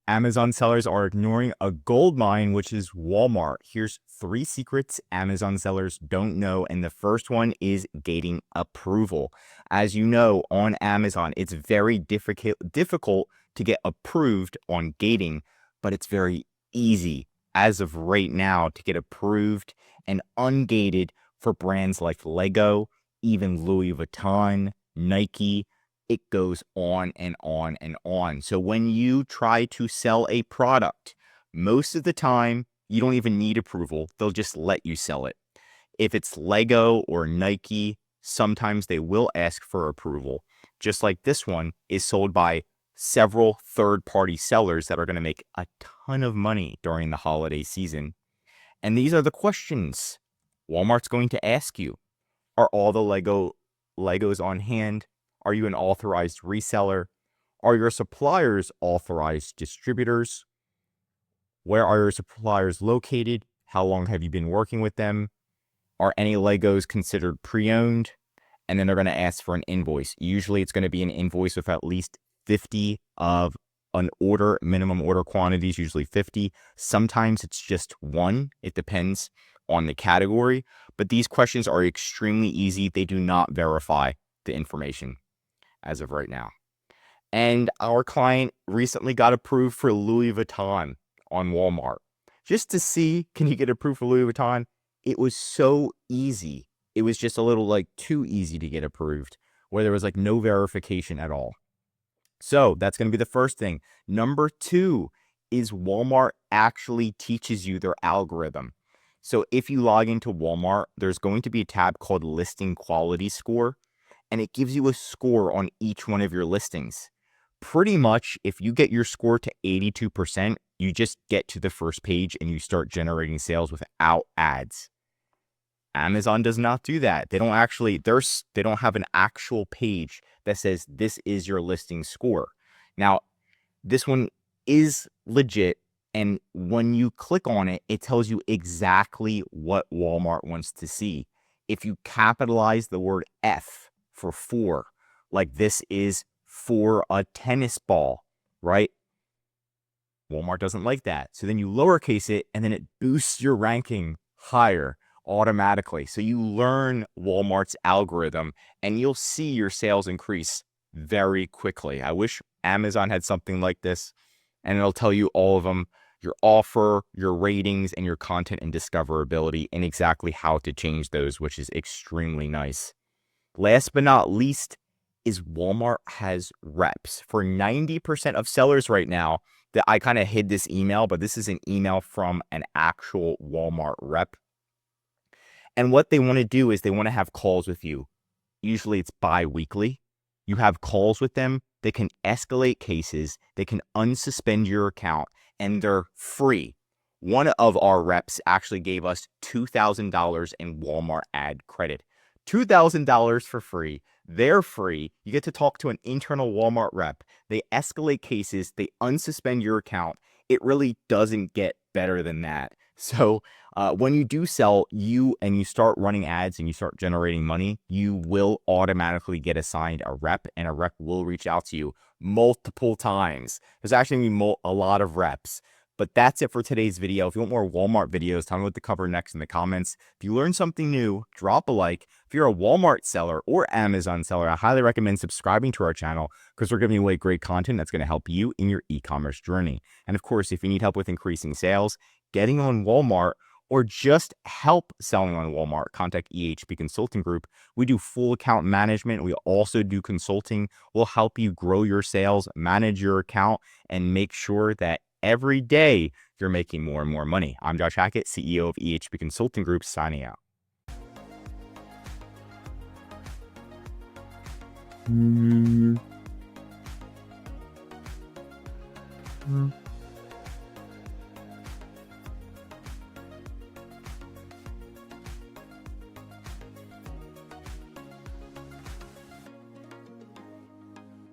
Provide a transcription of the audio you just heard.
Amazon sellers are ignoring a gold mine, which is Walmart. Here's 3 secrets Amazon sellers don't know. And the first one is gating approval. As you know, on Amazon, it's very difficult to get approved on gating, but it's very easy as of right now to get approved and ungated for brands like Lego, even Louis Vuitton, Nike. It goes on and on and on. So when you try to sell a product, most of the time, you don't even need approval. They'll just let you sell it. If it's Lego or Nike, sometimes they will ask for approval. Just like this one is sold by several third-party sellers that are going to make a ton of money during the holiday season. And these are the questions Walmart's going to ask you. Are all the Legos on hand? Are you an authorized reseller? Are your suppliers authorized distributors? Where are your suppliers located? How long have you been working with them? Are any Legos considered pre-owned? And then they're going to ask for an invoice. Usually it's going to be an invoice with at least 50 of an order, minimum order quantities, usually 50. Sometimes it's just 1. It depends on the category. But these questions are extremely easy. They do not verify the information as of right now. And our client recently got approved for Louis Vuitton on Walmart. Just to see, can you get approved for Louis Vuitton? It was so easy. It was just a little too easy to get approved, where there was no verification at all. So that's going to be the first thing. Number 2 is Walmart actually teaches you their algorithm. So if you log into Walmart, there's going to be a tab called Listing Quality Score, and it gives you a score on each one of your listings. Pretty much, if you get your score to 82%, you just get to the first page and you start generating sales without ads. Amazon does not do that. They don't have an actual page that says this is your listing score. Now, this one is legit, and when you click on it, it tells you exactly what Walmart wants to see. If you capitalize the word F for 4, like this is for a tennis ball, right? Walmart doesn't like that. So then you lowercase it, and then it boosts your ranking higher automatically. So you learn Walmart's algorithm, and you'll see your sales increase very quickly. I wish Amazon had something like this, and it'll tell you all of them, your offer, your ratings, and your content and discoverability, and exactly how to change those, which is extremely nice. Last but not least is Walmart has reps. For 90% of sellers right now, that I kind of hid this email, but this is an email from an actual Walmart rep. And what they want to do is they want to have calls with you. Usually it's bi-weekly. You have calls with them. They can escalate cases. They can unsuspend your account, and they're free. One of our reps actually gave us $2,000 in Walmart ad credit. $2,000 for free. They're free. You get to talk to an internal Walmart rep. They escalate cases. They unsuspend your account. It really doesn't get better than that. So when you do sell, you start running ads and you start generating money, you will automatically get assigned a rep, and a rep will reach out to you multiple times. There's actually going to be a lot of reps. But that's it for today's video. If you want more Walmart videos, tell me what to cover next in the comments. If you learned something new, drop a like. If you're a Walmart seller or Amazon seller, I highly recommend subscribing to our channel, because we're giving away great content that's going to help you in your e-commerce journey. And of course, if you need help with increasing sales, getting on Walmart, or just help selling on Walmart, contact EHP Consulting Group. We do full account management. We also do consulting. We'll help you grow your sales, manage your account, and make sure that every day you're making more and more money. I'm Josh Hackett, CEO of EHP Consulting Group, signing out. Mm-hmm.